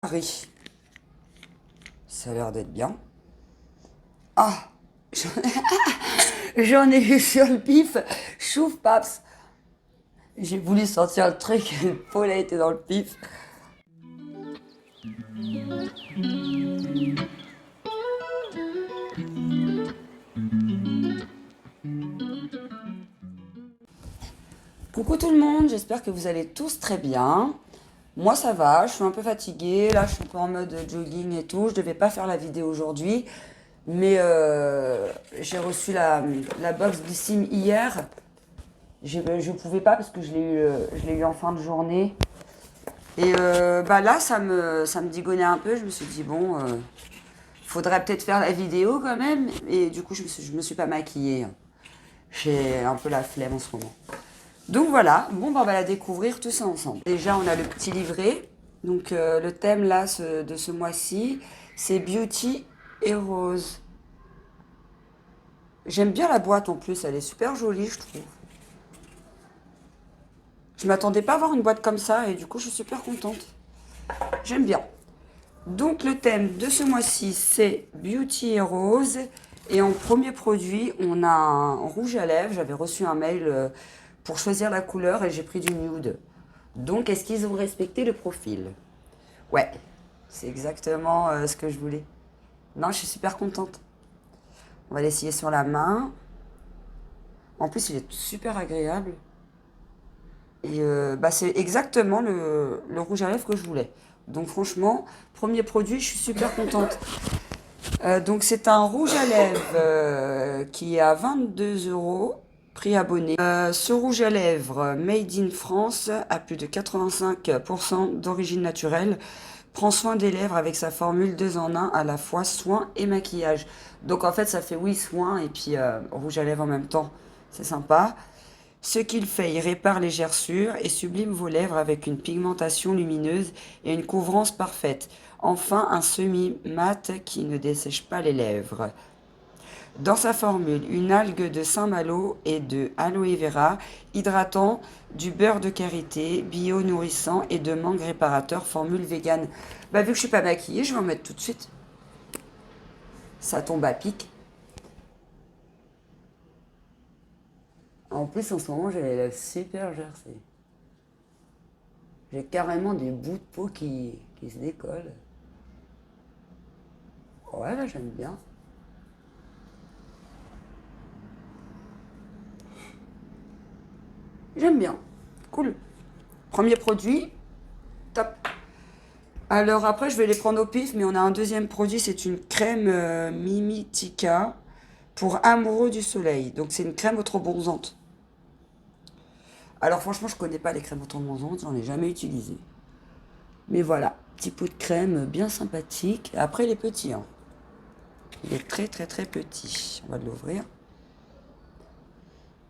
Paris. Ça a l'air d'être bien. Ah, j'en ai eu sur le pif. Chouf, paps. J'ai voulu sortir le truc et le pot a été dans le pif. Coucou tout le monde, j'espère que vous allez tous très bien. Moi ça va, je suis un peu fatiguée, là je suis un peu en mode jogging et tout. Je devais pas faire la vidéo aujourd'hui, mais j'ai reçu la box du Sim hier. Je pouvais pas parce que je l'ai eu en fin de journée. Et là ça me digonnait un peu, je me suis dit bon, faudrait peut-être faire la vidéo quand même. Et du coup je me suis pas maquillée. J'ai un peu la flemme en ce moment. Donc voilà, bon, on va la découvrir tous ensemble. Déjà, on a le petit livret. Donc le thème là de ce mois-ci, c'est Beauty et Rose. J'aime bien la boîte en plus, elle est super jolie, je trouve. Je m'attendais pas à avoir une boîte comme ça et du coup, je suis super contente. J'aime bien. Donc le thème de ce mois-ci, c'est Beauty et Rose. Et en premier produit, on a un rouge à lèvres. J'avais reçu un mail pour choisir la couleur et j'ai pris du nude. Donc, est-ce qu'ils ont respecté le profil? Ouais, c'est exactement ce que je voulais. Non, je suis super contente. On va l'essayer sur la main. En plus, il est super agréable. Et c'est exactement le rouge à lèvres que je voulais. Donc franchement, premier produit, je suis super contente. Donc c'est un rouge à lèvres qui est à 22 euros, prix abonné. Ce rouge à lèvres made in France à plus de 85% d'origine naturelle. Prend soin des lèvres avec sa formule 2 en 1 à la fois soin et maquillage. Donc en fait ça fait oui soin et puis rouge à lèvres en même temps. C'est sympa. Ce qu'il fait, il répare les gerçures et sublime vos lèvres avec une pigmentation lumineuse et une couvrance parfaite. Enfin, un semi-mat qui ne dessèche pas les lèvres. Dans sa formule, une algue de Saint-Malo et de aloe vera, hydratant, du beurre de karité, bio nourrissant et de mangue réparateur, formule vegan. Vu que je suis pas maquillée, je vais en mettre tout de suite. Ça tombe à pic. En plus, en ce moment, j'ai les lèvres super gercées. J'ai carrément des bouts de peau qui se décollent. Ouais, là, j'aime bien. J'aime bien. Cool. Premier produit, top. Alors après, je vais les prendre au pif, mais on a un deuxième produit, c'est une crème Mimitica pour amoureux du soleil. Donc c'est une crème autobronzante. Alors franchement, je connais pas les crèmes autobronzantes, j'en ai jamais utilisé. Mais voilà, petit pot de crème bien sympathique. Après, il est petit, hein. Il est très très très petit. On va l'ouvrir.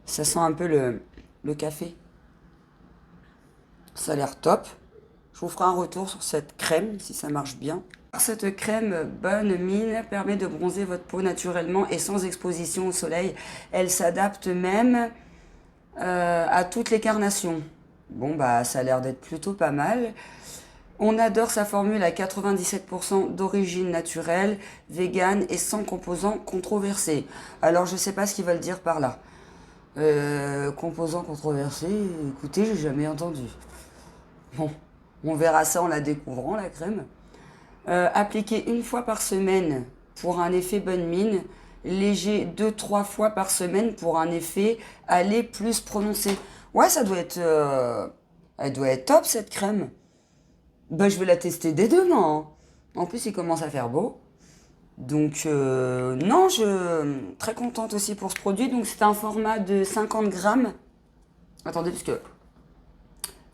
Ça sent un peu le café. Ça a l'air top. Je vous ferai un retour sur cette crème si ça marche bien. Cette crème bonne mine permet de bronzer votre peau naturellement et sans exposition au soleil. Elle s'adapte même à toutes les carnations. Bon, ça a l'air d'être plutôt pas mal. On adore sa formule à 97% d'origine naturelle, vegan et sans composants controversés. Alors, je sais pas ce qu'ils veulent dire par là. Composants controversés, écoutez, j'ai jamais entendu. Bon, on verra ça en la découvrant, la crème. Appliquer une fois par semaine pour un effet bonne mine. Léger 2-3 fois par semaine pour un effet aller plus prononcé. Ouais, ça doit être... elle doit être top, cette crème. Je vais la tester dès demain, hein. En plus, il commence à faire beau. Donc, non, très contente aussi pour ce produit. Donc, c'est un format de 50 grammes. Attendez, parce que...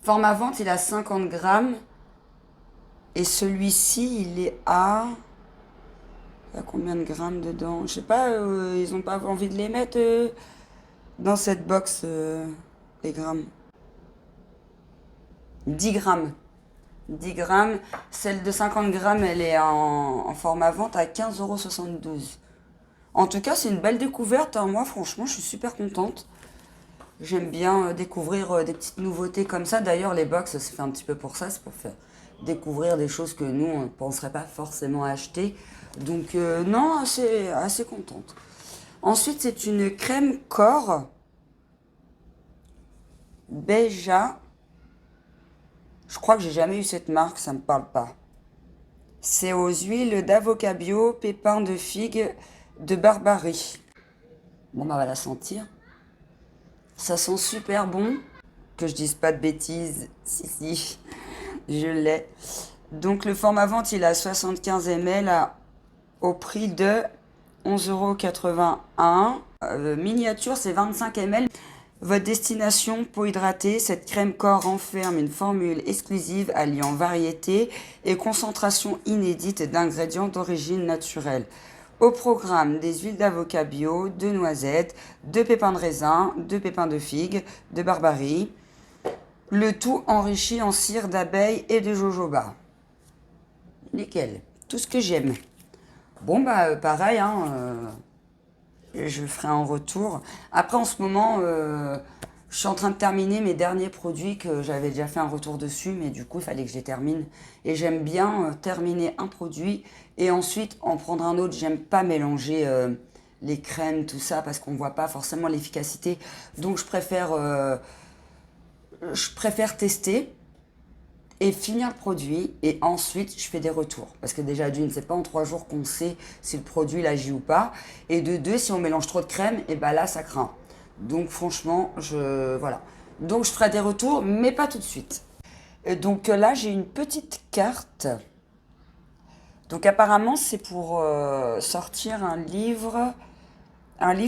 Format vente, il a 50 grammes. Et celui-ci, il est à... Il y a combien de grammes dedans? Je sais pas, ils ont pas envie de les mettre dans cette box, les grammes. 10 grammes. 10 grammes. Celle de 50 grammes, elle est en format vente à 15,72 €. En tout cas, c'est une belle découverte, hein. Moi, franchement, je suis super contente. J'aime bien découvrir des petites nouveautés comme ça. D'ailleurs, les box, c'est fait un petit peu pour ça. C'est pour découvrir des choses que nous, on ne penserait pas forcément acheter. Donc non, assez contente. Ensuite, c'est une crème corps Beja. Je crois que j'ai jamais eu cette marque, ça me parle pas. C'est aux huiles d'avocat bio, pépins de figue, de barbarie. Bon, bah, on va la sentir. Ça sent super bon. Que je dise pas de bêtises. Si, je l'ai. Donc, le format vente, il a 75 ml au prix de 11,81 €. Miniature, c'est 25 ml. Votre destination, peau hydratée, cette crème corps renferme une formule exclusive alliant variété et concentration inédite d'ingrédients d'origine naturelle. Au programme, des huiles d'avocat bio, de noisettes, de pépins de raisin, de pépins de figue, de barbarie. Le tout enrichi en cire d'abeille et de jojoba. Nickel, tout ce que j'aime. Bon, bah pareil, hein, je ferai un retour. Après, en ce moment, je suis en train de terminer mes derniers produits que j'avais déjà fait un retour dessus, mais du coup, il fallait que je les termine. Et j'aime bien terminer un produit et ensuite en prendre un autre. J'aime pas mélanger les crèmes, tout ça, parce qu'on voit pas forcément l'efficacité. Donc, je préfère tester et finir le produit et ensuite je fais des retours. Parce que déjà d'une, c'est pas en 3 jours qu'on sait si le produit il agit ou pas. Et de deux, si on mélange trop de crème, et ben là ça craint. Donc franchement, voilà. Donc je ferai des retours, mais pas tout de suite. Et donc là j'ai une petite carte. Donc apparemment c'est pour sortir un livre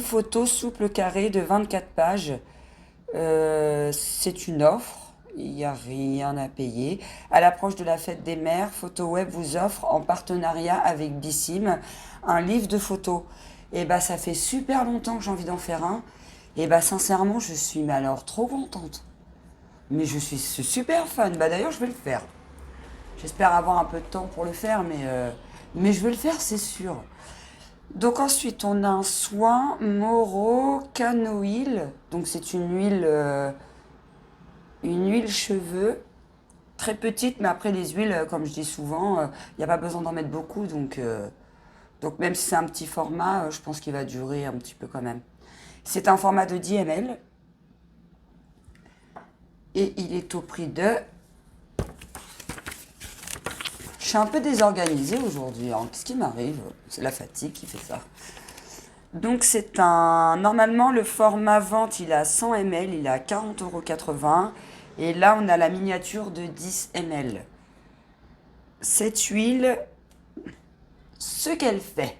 photo souple carré de 24 pages. C'est une offre. Il n'y a rien à payer. À l'approche de la fête des mères, PhotoWeb vous offre, en partenariat avec Bissim, un livre de photos. Et bah, ça fait super longtemps que j'ai envie d'en faire un. Et bah, sincèrement, je suis mais alors trop contente. Mais je suis super fan. Bah, d'ailleurs, je vais le faire. J'espère avoir un peu de temps pour le faire, mais je vais le faire, c'est sûr. Donc ensuite, on a un soin Moro Canoil. Donc c'est une huile cheveux très petite, mais après les huiles, comme je dis souvent, il n'y a pas besoin d'en mettre beaucoup. Donc même si c'est un petit format, je pense qu'il va durer un petit peu quand même. C'est un format de 10 ml. Et il est au prix de... Je suis un peu désorganisée aujourd'hui. Hein. Qu'est-ce qui m'arrive? C'est la fatigue qui fait ça. Donc c'est un... Normalement, le format vente, il a 100 ml, il est à 40,80 €. Et là, on a la miniature de 10 ml. Cette huile, ce qu'elle fait.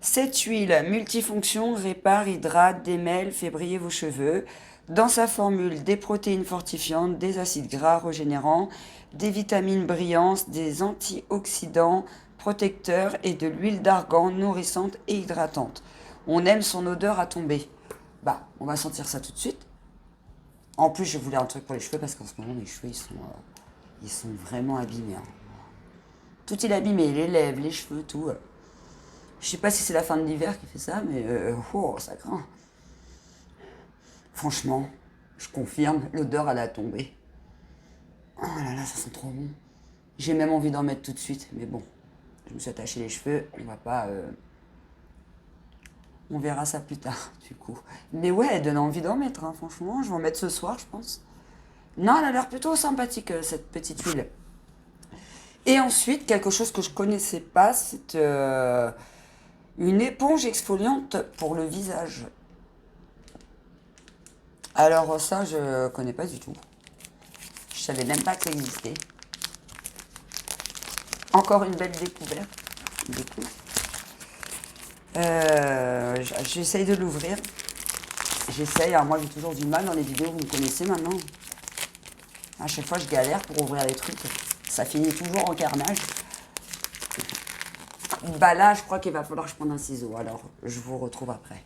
Cette huile multifonction répare, hydrate, démêle, fait briller vos cheveux. Dans sa formule, des protéines fortifiantes, des acides gras régénérants, des vitamines brillantes, des antioxydants protecteurs et de l'huile d'argan nourrissante et hydratante. On aime son odeur à tomber. Bah, on va sentir ça tout de suite. En plus, je voulais un truc pour les cheveux parce qu'en ce moment, mes cheveux, ils sont vraiment abîmés. Hein. Tout il est abîmé, les lèvres, les cheveux, tout. Je sais pas si c'est la fin de l'hiver qui fait ça, mais oh, ça craint. Franchement, je confirme, l'odeur, elle a tombé. Oh là là, ça sent trop bon. J'ai même envie d'en mettre tout de suite, mais bon, je me suis attaché les cheveux, on va pas... On verra ça plus tard, du coup. Mais ouais, elle donne envie d'en mettre, hein, franchement. Je vais en mettre ce soir, je pense. Non, elle a l'air plutôt sympathique, cette petite huile. Et ensuite, quelque chose que je connaissais pas, c'est une éponge exfoliante pour le visage. Alors ça, je connais pas du tout. Je savais même pas que ça existait. Encore une belle découverte. Du coup. J'essaye de l'ouvrir. J'essaye, alors moi j'ai toujours du mal dans les vidéos, vous me connaissez maintenant. À chaque fois je galère pour ouvrir les trucs. Ça finit toujours en carnage. Bah là, je crois qu'il va falloir que je prenne un ciseau, alors je vous retrouve après.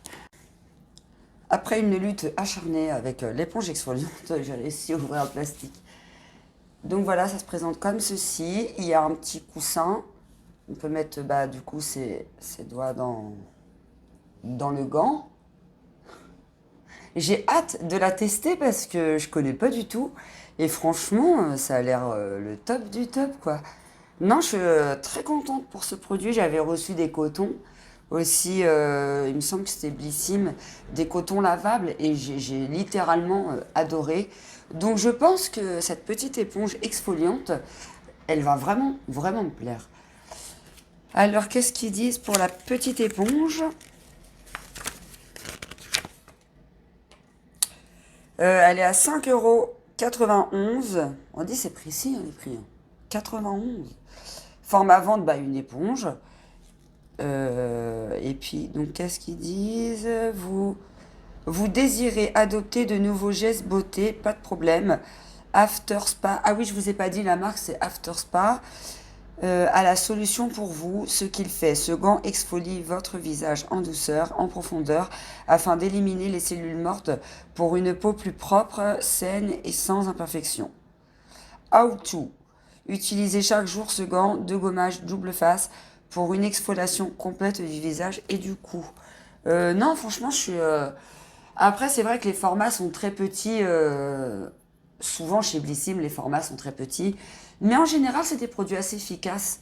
Après une lutte acharnée avec l'éponge exfoliante, j'ai réussi à ouvrir le plastique. Donc voilà, ça se présente comme ceci. Il y a un petit coussin. On peut mettre bah, du coup ses doigts dans le gant. J'ai hâte de la tester parce que je connais pas du tout. Et franchement, ça a l'air le top du top, quoi. Non, je suis très contente pour ce produit. J'avais reçu des cotons aussi, il me semble que c'était Blissim, des cotons lavables et j'ai littéralement adoré. Donc je pense que cette petite éponge exfoliante, elle va vraiment, vraiment me plaire. Alors qu'est-ce qu'ils disent pour la petite éponge? Elle est à 5,91 €. On dit c'est précis, hein, les prix. 91. Format vente, bah, une éponge. Et puis, donc, qu'est-ce qu'ils disent? Vous désirez adopter de nouveaux gestes beauté, pas de problème. After Spa. Ah oui, je vous ai pas dit la marque, c'est After Spa. A la solution pour vous. Ce qu'il fait, ce gant exfolie votre visage en douceur, en profondeur, afin d'éliminer les cellules mortes pour une peau plus propre, saine et sans imperfection. How to. Utilisez chaque jour ce gant de gommage double face pour une exfoliation complète du visage et du cou. Non, franchement, je suis. Après, c'est vrai que les formats sont très petits. Souvent, chez Blissim, les formats sont très petits. Mais en général, c'est des produits assez efficaces.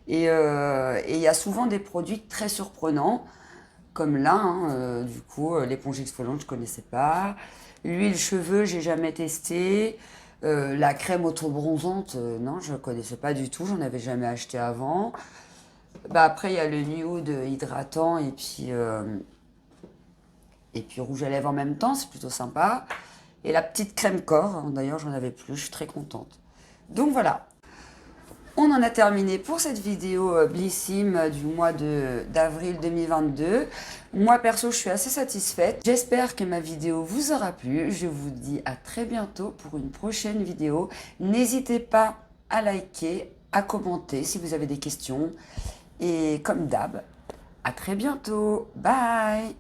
Et il y a souvent des produits très surprenants. Comme là, hein, du coup, l'éponge exfoliante, je ne connaissais pas. L'huile cheveux, j'ai jamais testé. La crème auto-bronzante, non, je ne connaissais pas du tout. J'en avais jamais acheté avant. Bah, après, il y a le nude hydratant et puis rouge à lèvres en même temps, c'est plutôt sympa. Et la petite crème corps, hein, d'ailleurs, j'en avais plus, je suis très contente. Donc voilà, on en a terminé pour cette vidéo Blissim du mois d'avril 2022. Moi, perso, je suis assez satisfaite. J'espère que ma vidéo vous aura plu. Je vous dis à très bientôt pour une prochaine vidéo. N'hésitez pas à liker, à commenter si vous avez des questions. Et comme d'hab, à très bientôt. Bye!